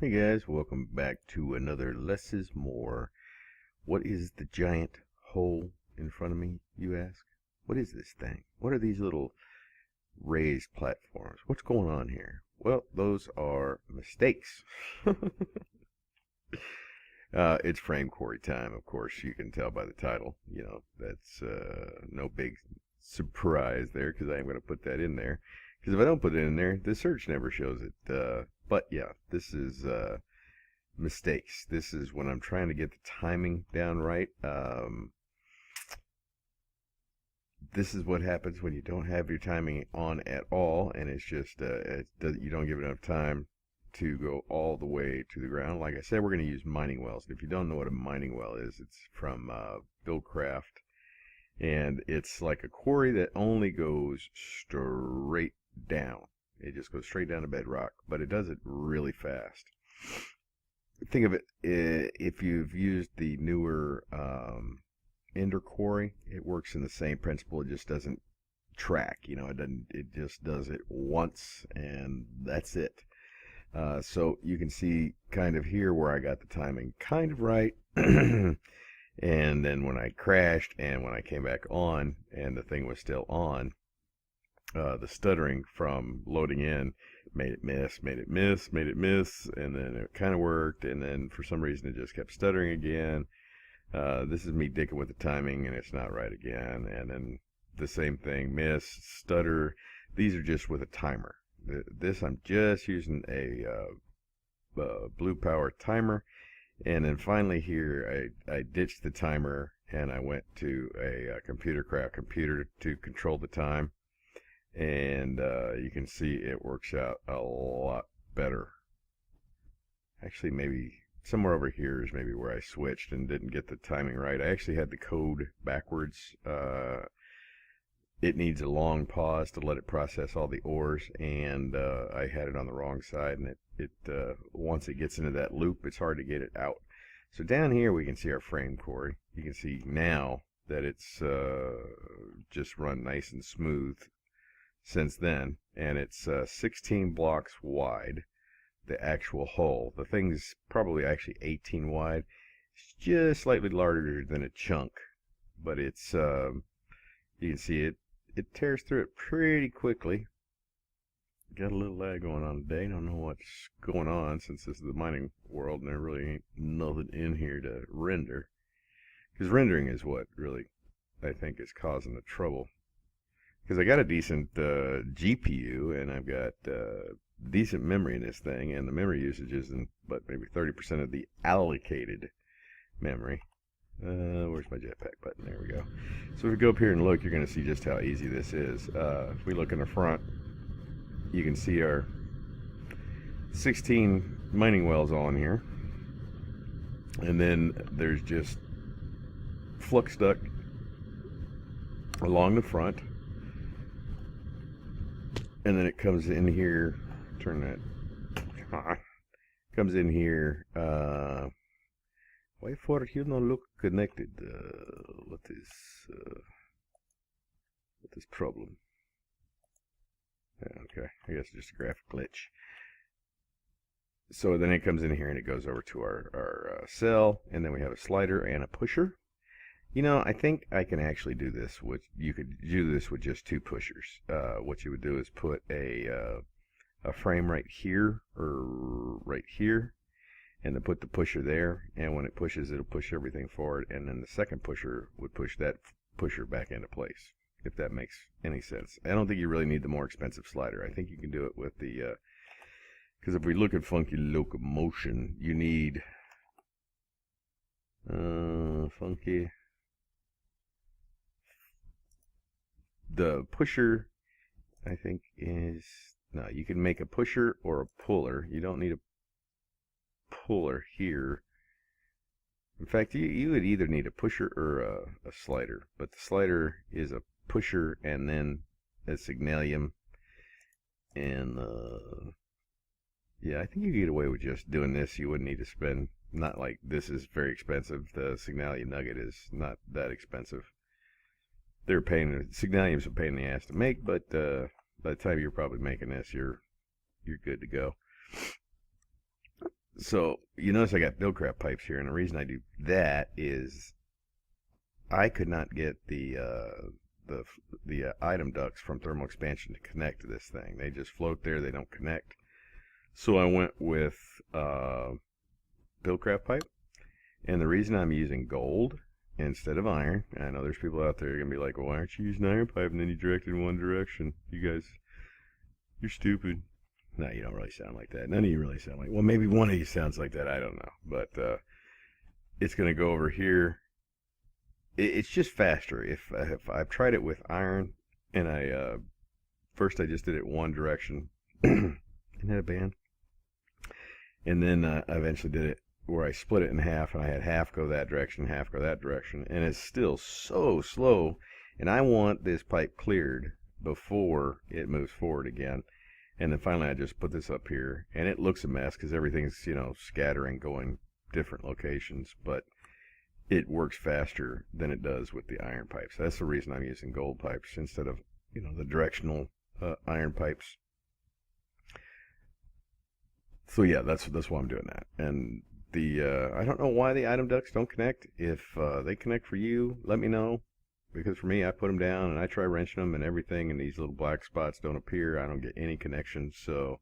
Hey guys, welcome back to another Less is More. What is the giant hole in front of me, you ask? What is this thing? What are these little raised platforms? What's going on here? Well, those are mistakes. It's frame quarry time, of course. You can tell by the title. You know, that's no big surprise there because I am going to put that in there. Because if I don't put it in there, the search never shows it. But yeah, this is mistakes. This is when I'm trying to get the timing down right. This is what happens when you don't have your timing on at all, and it's just you don't give it enough time to go all the way to the ground. Like I said, we're going to use mining wells. If you don't know what a mining well is, it's from Buildcraft, and it's like a quarry that only goes straight down. It just goes straight down to bedrock, but it does it really fast. Think of it, if you've used the newer Ender Quarry, it works in the same principle. It just doesn't track, you know, it just does it once and that's it. So you can see kind of here where I got the timing kind of right. And then when I crashed and when I came back on and the thing was still on, the stuttering from loading in made it miss, and then it kind of worked, and then for some reason it just kept stuttering again. This is me dicking with the timing, and it's not right again, and then the same thing, miss, stutter. These are just with a timer. This I'm just using a Blue Power timer, and then finally here I ditched the timer, and I went to a Buildcraft computer to control the time. And you can see it works out a lot better. Actually, maybe somewhere over here is maybe where I switched and didn't get the timing right. I actually had the code backwards. It needs a long pause to let it process all the ores, and I had it on the wrong side, and it once it gets into that loop, it's hard to get it out. So down here we can see our frame quarry. You can see now that it's just run nice and smooth since then, and it's 16 blocks wide, the actual hole. The thing's probably actually 18 wide. It's just slightly larger than a chunk, but it's you can see it tears through it pretty quickly. Got a little lag going on today. Don't know what's going on since this is the mining world and there really ain't nothing in here to render, because rendering is what really I think is causing the trouble. Because I got a decent GPU, and I've got decent memory in this thing, and the memory usage isn't but maybe 30% of the allocated memory. Where's my jetpack button? There we go. So if we go up here and look, you're going to see just how easy this is. If we look in the front, you can see our 16 mining wells on here. And then there's just flux duct along the front. And then it comes in here, turn that, comes in here, why for you not look connected, what is problem? Yeah, okay, I guess it's just a graphic glitch. So then it comes in here and it goes over to our cell, and then we have a slider and a pusher. You know, I think I can actually do this. You could do this with just two pushers. What you would do is put a frame right here or right here, and then put the pusher there. And when it pushes, it'll push everything forward. And then the second pusher would push that pusher back into place. If that makes any sense. I don't think you really need the more expensive slider. I think you can do it with the. Because if we look at funky locomotion, you need funky. The pusher, I think, is... No, you can make a pusher or a puller. You don't need a puller here. In fact, you would either need a pusher or a slider. But the slider is a pusher and then a signalium. And, yeah, I think you get away with just doing this. You wouldn't need to spend... Not like this is very expensive. The signalium nugget is not that expensive. Signalium's a pain in the ass to make, but by the time you're probably making this, you're good to go. So you notice I got Buildcraft pipes here, and the reason I do that is I could not get the item ducts from thermal expansion to connect to this thing. They just float there; they don't connect. So I went with Buildcraft pipe, and the reason I'm using gold instead of iron, I know there's people out there who are gonna be like, "Well, why aren't you using iron pipe and then you direct it in one direction? You guys, you're stupid." No, you don't really sound like that. None of you really sound like. Well, maybe one of you sounds like that. I don't know, but it's gonna go over here. It's just faster. If I've tried it with iron, and first I just did it one direction. Isn't that a band? And then I eventually did it where I split it in half, and I had half go that direction, half go that direction, and it's still so slow. And I want this pipe cleared before it moves forward again. And then finally I just put this up here, and it looks a mess because everything's, scattering, going different locations, but it works faster than it does with the iron pipes. That's the reason I'm using gold pipes instead of, the directional iron pipes. So yeah, that's why I'm doing that. And I don't know why the item ducts don't connect. If they connect for you, let me know. Because for me, I put them down and I try wrenching them and everything, and these little black spots don't appear. I don't get any connections, so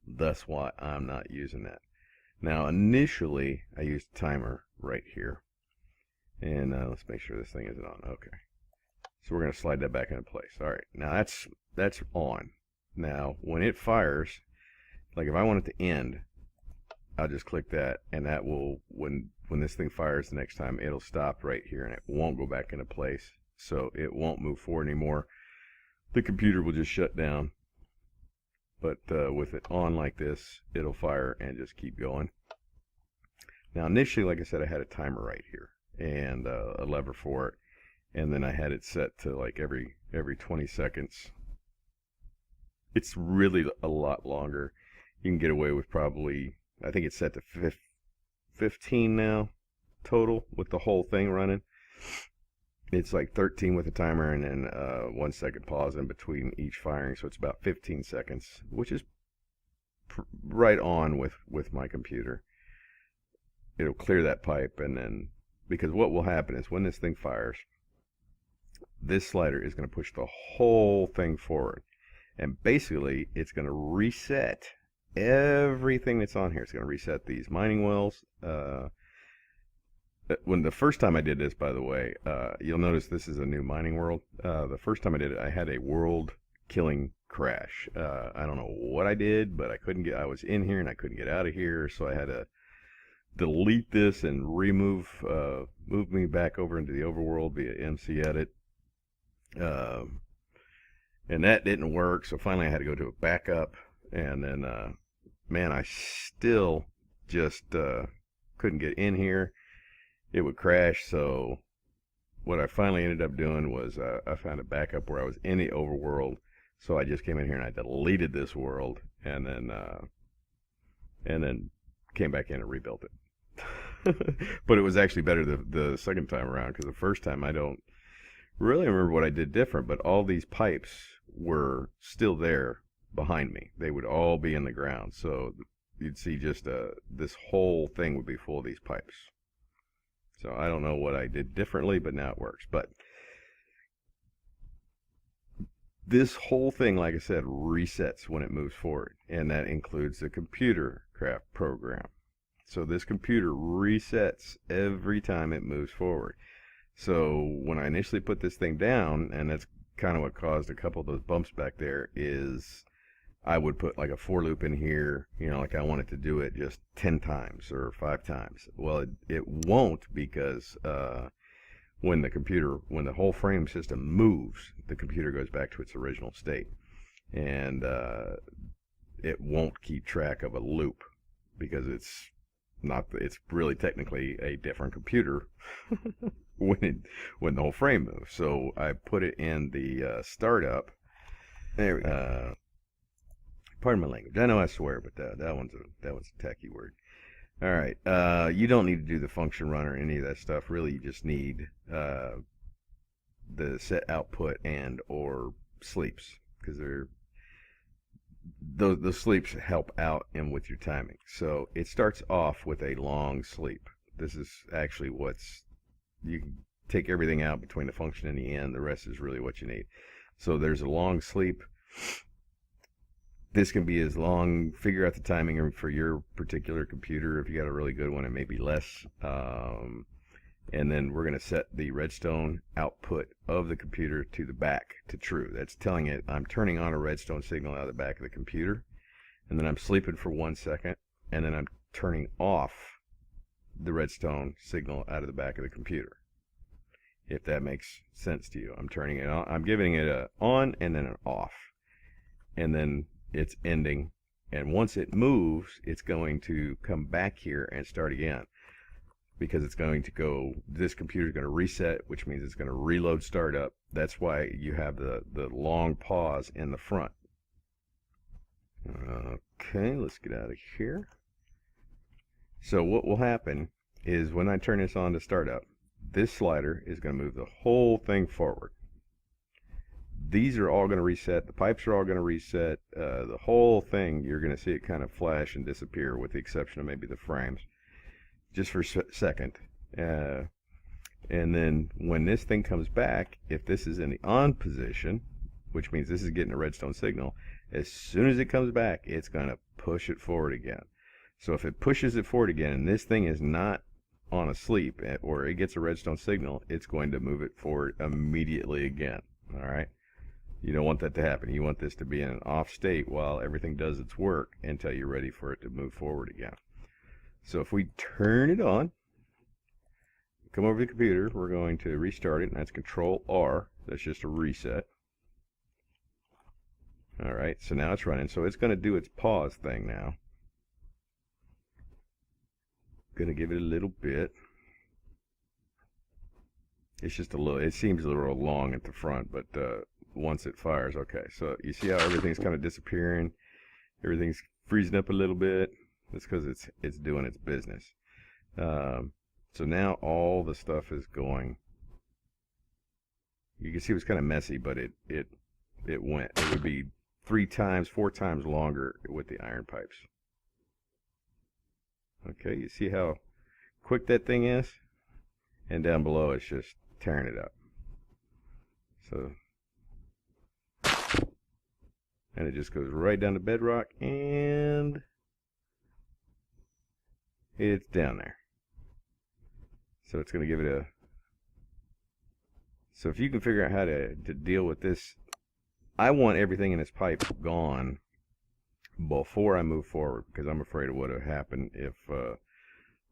that's why I'm not using that. Now, initially, I used a timer right here. And let's make sure this thing isn't on. Okay. So we're going to slide that back into place. All right. Now, that's on. Now, when it fires, like if I want it to end, I'll just click that, and that will, when this thing fires the next time, it'll stop right here, and it won't go back into place. So it won't move forward anymore. The computer will just shut down. But with it on like this, it'll fire and just keep going. Now initially, like I said, I had a timer right here and a lever for it, and then I had it set to like every 20 seconds. It's really a lot longer. You can get away with probably, I think it's set to 15 now total with the whole thing running. It's like 13 with the timer, and then 1 second pause in between each firing, so it's about 15 seconds, which is right on with my computer. It'll clear that pipe, and then, because what will happen is when this thing fires, this slider is going to push the whole thing forward, and basically it's going to reset everything that's on here. It's going to reset these mining wells. When the first time I did this, by the way, you'll notice this is a new mining world. The first time I did it, I had a world-killing crash. I don't know what I did, but I was in here and I couldn't get out of here, so I had to delete this and move me back over into the overworld via MC Edit. And that didn't work, so finally I had to go to a backup, and then, man, I still just couldn't get in here. It would crash, so what I finally ended up doing was I found a backup where I was in the overworld, so I just came in here and I deleted this world, and then came back in and rebuilt it. But it was actually better the second time around, because the first time I don't really remember what I did different, but all these pipes were still there behind me. They would all be in the ground, so you'd see just this whole thing would be full of these pipes. So I don't know what I did differently, but now it works. But this whole thing, like I said, resets when it moves forward, and that includes the Buildcraft program. So this computer resets every time it moves forward. So when I initially put this thing down, and that's kind of what caused a couple of those bumps back there, is I would put like a for loop in here, like I wanted to do it just 10 times or 5 times. Well, it won't, because when the whole frame system moves, the computer goes back to its original state. And it won't keep track of a loop, because it's really technically a different computer when the whole frame moves. So I put it in the startup. There we go. Pardon my language. I know I swear, but that one's a tacky word. All right. You don't need to do the function runner or any of that stuff. Really, you just need the set output and or sleeps, because those sleeps help out and with your timing. So it starts off with a long sleep. This is actually what's, you can take everything out between the function and the end. The rest is really what you need. So there's a long sleep. This can be as long, figure out the timing for your particular computer. If you got a really good one, it may be less. And then we're going to set the redstone output of the computer to the back to true. That's telling it I'm turning on a redstone signal out of the back of the computer. And then I'm sleeping for 1 second. And then I'm turning off the redstone signal out of the back of the computer. If that makes sense to you. I'm turning it on. I'm giving it a on and then an off. And then it's ending. And once it moves, it's going to come back here and start again. Because it's going to go, this computer is going to reset, which means it's going to reload startup. That's why you have the long pause in the front. Okay, let's get out of here. So what will happen is when I turn this on to startup, this slider is going to move the whole thing forward. These are all going to reset. The pipes are all going to reset. The whole thing, you're going to see it kind of flash and disappear with the exception of maybe the frames. Just for a second. And then when this thing comes back, if this is in the on position, which means this is getting a redstone signal, as soon as it comes back, it's going to push it forward again. So if it pushes it forward again and this thing is not on a sleep or it gets a redstone signal, it's going to move it forward immediately again. All right? You don't want that to happen. You want this to be in an off state while everything does its work until you're ready for it to move forward again. So if we turn it on, come over to the computer, we're going to restart it, and that's Control R. That's just a reset. All right, so now it's running. So it's going to do its pause thing now. Going to give it a little bit. It's just a little, it seems a little long at the front, but once it fires, okay. So you see how everything's kind of disappearing? Everything's freezing up a little bit. That's because it's doing its business. So now all the stuff is going. You can see it was kind of messy, but it went. It would be 3 times, 4 times longer with the iron pipes. Okay, you see how quick that thing is? And down below it's just tearing it up. So, and it just goes right down to bedrock and it's down there. So it's going to give it a... So if you can figure out how to deal with this, I want everything in this pipe gone before I move forward, because I'm afraid of what would happen if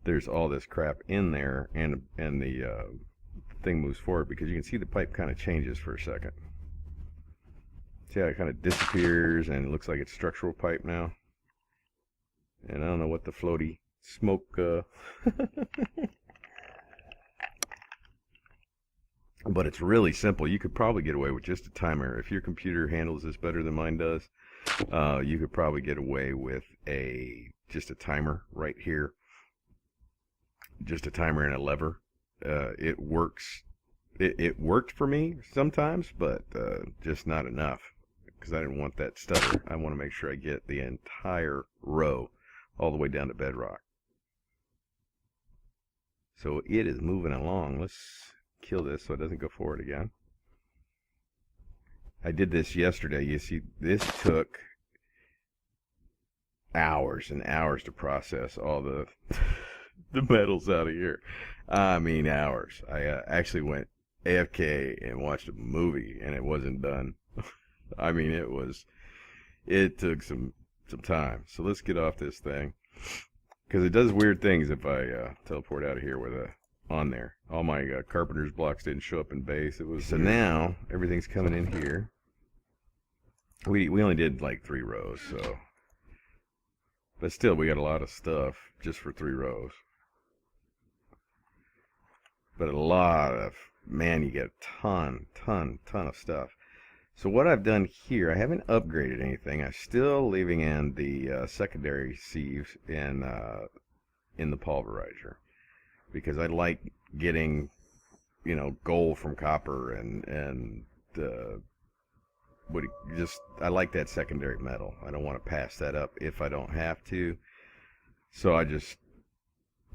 there's all this crap in there and the thing moves forward, because you can see the pipe kind of changes for a second. See how it kind of disappears and it looks like it's structural pipe now? And I don't know what the floaty smoke but it's really simple. You could probably get away with just a timer. If your computer handles this better than mine does, you could probably get away with just a timer right here. Just a timer and a lever. It works. It worked for me sometimes, but just not enough, because I didn't want that stutter. I want to make sure I get the entire row all the way down to bedrock. So it is moving along. Let's kill this so it doesn't go forward again. I did this yesterday. You see, this took hours and hours to process all the the metals out of here. I mean, hours. I actually went AFK and watched a movie, and it wasn't done. I mean, it took some time. So let's get off this thing, because it does weird things if I teleport out of here with on there. All my carpenter's blocks didn't show up in base. It was so weird. Now everything's coming in here. We only did like 3 rows, so, but still we got a lot of stuff just for 3 rows. But a lot of, man, you get a ton of stuff. So what I've done here, I haven't upgraded anything. I'm still leaving in the secondary sieves in the pulverizer, because I like getting, gold from copper and would just, I like that secondary metal. I don't want to pass that up if I don't have to. So I just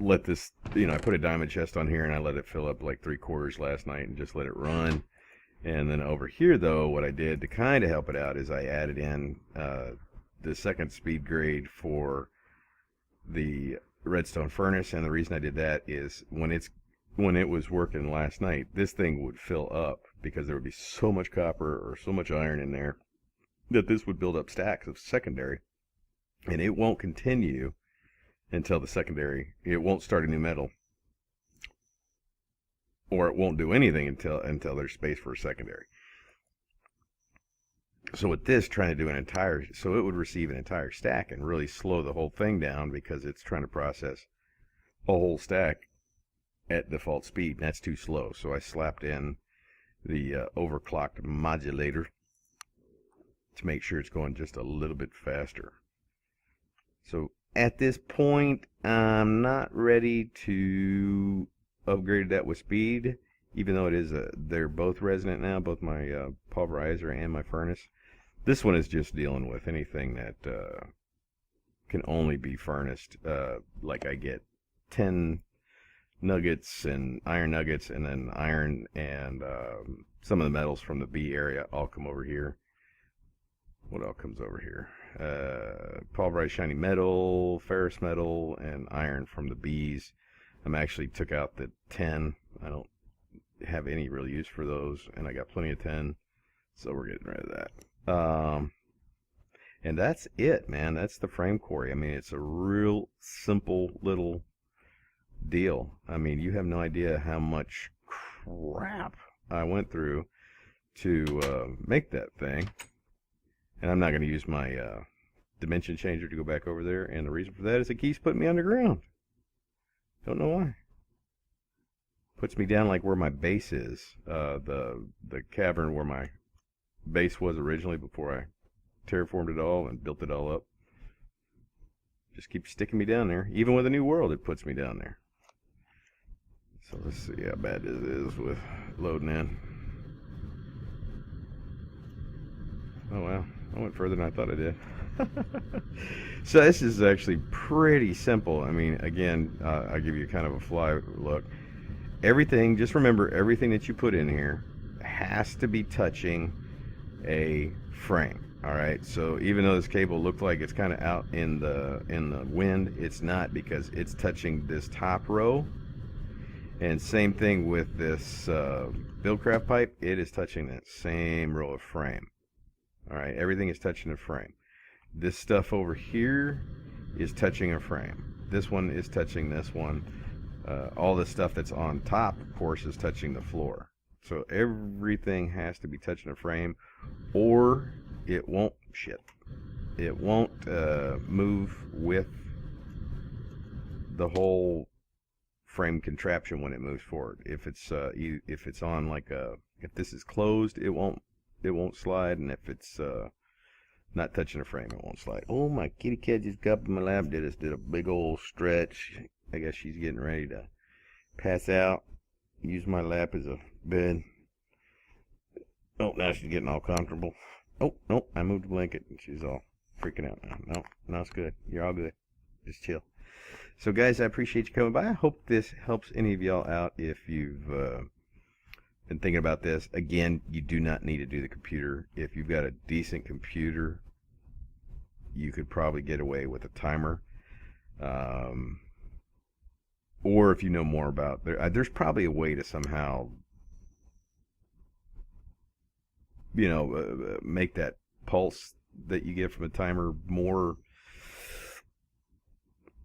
let this, I put a diamond chest on here and I let it fill up like 3/4 last night and just let it run. And then over here, though, what I did to kind of help it out is I added in the second speed grade for the redstone furnace. And the reason I did that is when it was working last night, this thing would fill up because there would be so much copper or so much iron in there that this would build up stacks of secondary. And it won't continue until the secondary, it won't start a new metal. Or it won't do anything until there's space for a secondary. So with this, trying to do so it would receive an entire stack and really slow the whole thing down because it's trying to process a whole stack at default speed, and that's too slow. So I slapped in the overclocked modulator to make sure it's going just a little bit faster. So at this point, I'm not ready to upgrade that with speed, even though they're both resonant now, both my pulverizer and my furnace. This one is just dealing with anything that can only be furnace. Like I get 10 nuggets and iron nuggets, and then iron and some of the metals from the B area all come over here. What all comes over here? Pulverized shiny metal, ferrous metal, and iron from the B's. I actually took out the 10. I don't have any real use for those, and I got plenty of 10, so we're getting rid of that. And that's it, man. That's the frame quarry. I mean, it's a real simple little deal. I mean, you have no idea how much crap I went through to make that thing. And I'm not going to use my dimension changer to go back over there, and the reason for that is it keeps putting me underground. Don't know why. Puts me down like where my base is. The cavern where my base was originally before I terraformed it all and built it all up. Just keeps sticking me down there. Even with a new world, it puts me down there. So let's see how bad it is with loading in. Oh wow, I went further than I thought I did. So this is actually pretty simple. I mean, again, I'll give you kind of a fly look. Everything, just remember, everything that you put in here has to be touching a frame. All right. So even though this cable looked like it's kind of out in the wind, it's not, because it's touching this top row. And same thing with this Buildcraft pipe. It is touching that same row of frame. All right. Everything is touching the frame. This stuff over here is touching a frame. This one is touching this one. All the stuff that's on top, of course, is touching the floor. So everything has to be touching a frame, or it won't It won't move with the whole frame contraption when it moves forward. If it's on like if this is closed, it won't slide, and if it's not touching the frame, it won't slide. Oh, my kitty cat just got up in my lap, did a big old stretch. I guess she's getting ready to pass out. Use my lap as a bed. Oh, now she's getting all comfortable. Oh, no, I moved the blanket and she's all freaking out now. No, it's good. You're all good. Just chill. So, guys, I appreciate you coming by. I hope this helps any of y'all out if you've been thinking about this. Again, you do not need to do the computer. If you've got a decent computer, you could probably get away with a timer. Or if you know more about there's probably a way to somehow, make that pulse that you get from a timer more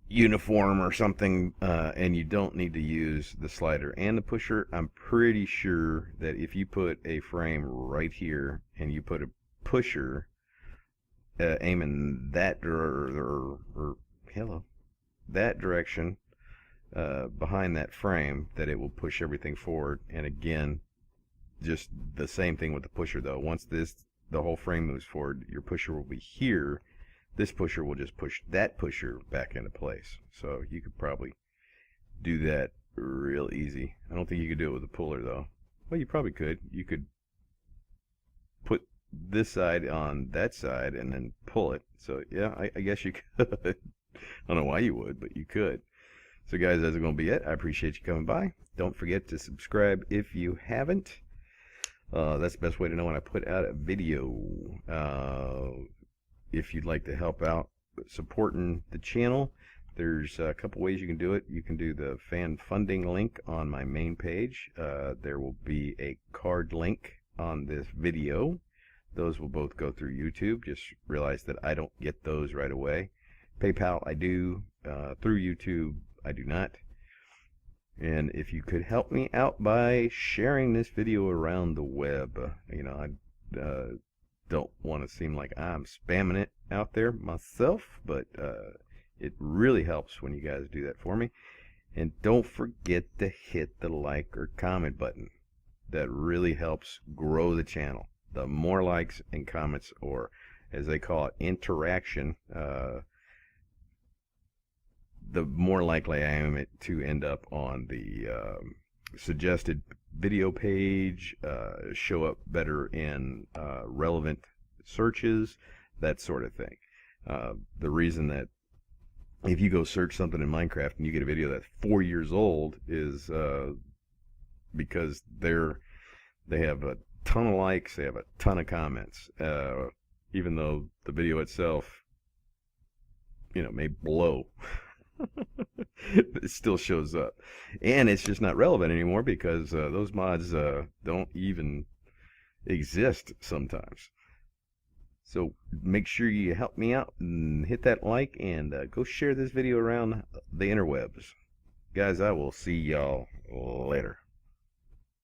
uniform or something, and you don't need to use the slider and the pusher. I'm pretty sure that if you put a frame right here and you put a pusher aiming that that direction behind that frame, that it will push everything forward. And again, just the same thing with the pusher, though. Once the whole frame moves forward, your pusher will be here. This pusher will just push that pusher back into place. So you could probably do that real easy. I don't think you could do it with a puller, though. Well, you probably could. You could put this side on that side and then pull it. So yeah, I guess you could. I don't know why you would, but you could. So guys, that's going to be it. I appreciate you coming by. Don't forget to subscribe if you haven't. That's the best way to know when I put out a video. If you'd like to help out supporting the channel, there's a couple ways you can do it. You can do the fan funding link on my main page. There will be a card link on this video. Those will both go through YouTube. Just realize that I don't get those right away. PayPal I do. Through YouTube I do not. And if you could help me out by sharing this video around the web, I don't want to seem like I'm spamming it out there myself, but it really helps when you guys do that for me. And don't forget to hit the like or comment button. That really helps grow the channel. The more likes and comments, or as they call it, interaction, the more likely I am to end up on the suggested video page, show up better in relevant searches, that sort of thing. The reason that if you go search something in Minecraft and you get a video that's 4 years old is because they have a ton of likes, they have a ton of comments, even though the video itself, may blow. It still shows up, and it's just not relevant anymore because those mods don't even exist sometimes. So make sure you help me out and hit that like, and go share this video around the interwebs. Guys, I will see y'all later.